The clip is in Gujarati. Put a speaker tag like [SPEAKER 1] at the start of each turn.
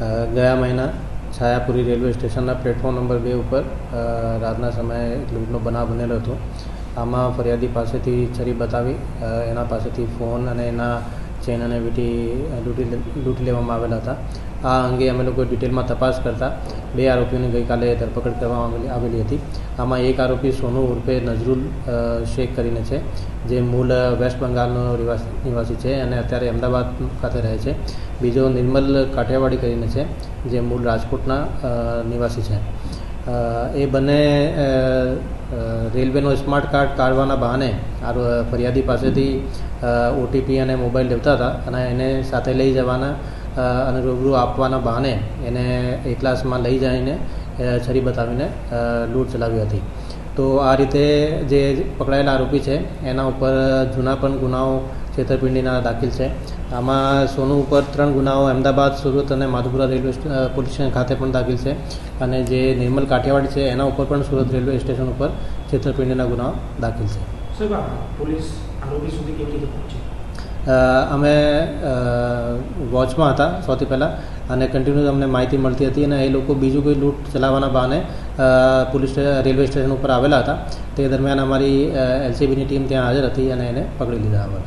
[SPEAKER 1] ગયા મહિના છાયાપુરી રેલવે સ્ટેશનના પ્લેટફોર્મ નંબર 2 ઉપર રાતના સમયે એક લૂંટનો બનાવ બનેલો હતો. આમાં ફરિયાદી પાસેથી છરી બતાવી એના પાસેથી ફોન અને એના ચેન અને વીંટી લૂંટી લેવામાં આવેલા હતા. આ અંગે અમે લોકો ડિટેલમાં તપાસ કરતા 2 આરોપીઓની ગઈકાલે ધરપકડ કરવામાં આવેલી હતી. આમાં એક આરોપી સોનુ ઉર્ફે નઝરુલ શેખ કરીને છે, જે મૂળ વેસ્ટ બંગાળનો નિવાસી છે અને અત્યારે અમદાવાદ ખાતે રહે છે. બીજો નિર્મલ કાઠિયાવાડી કરીને છે, જે મૂળ રાજકોટના નિવાસી છે. એ બંને રેલવેનો સ્માર્ટ કાર્ડ કાઢવાના બહાને ફરિયાદી પાસેથી OTP અને મોબાઈલ લેતા હતા અને એને સાથે લઈ જવાના અને રૂબરૂ આપવાના બહાને એને એકલાસમાં લઈ જઈને છરી બતાવીને લૂંટ ચલાવી હતી. તો આ રીતે જે પકડાયેલા આરોપી છે એના ઉપર જૂના પણ ગુનાઓ છેતરપિંડીના દાખલ છે. આમાં સોનુ ઉપર 3 ગુનાઓ અમદાવાદ, સુરત અને માધુપુરા રેલવે પોલીસ સ્ટેશન ખાતે પણ દાખલ છે અને જે નિર્મલ કાઠિયાવાડી છે એના ઉપર પણ સુરત રેલવે સ્ટેશન ઉપર છેતરપિંડીના ગુનાઓ દાખલ છે.
[SPEAKER 2] પોલીસ આરોપી સુધી કેવી રીતે પહોંચી?
[SPEAKER 1] અમે વોચમાં હતા સૌથી પહેલાં અને કન્ટિન્યુ અમને માહિતી મળતી હતી અને એ લોકો બીજું કોઈ લૂંટ ચલાવવાના બહાને રેલવે સ્ટેશન ઉપર આવેલા હતા. તે દરમિયાન અમારી LCBની ટીમ ત્યાં હાજર હતી અને એને પકડી લીધા હતા.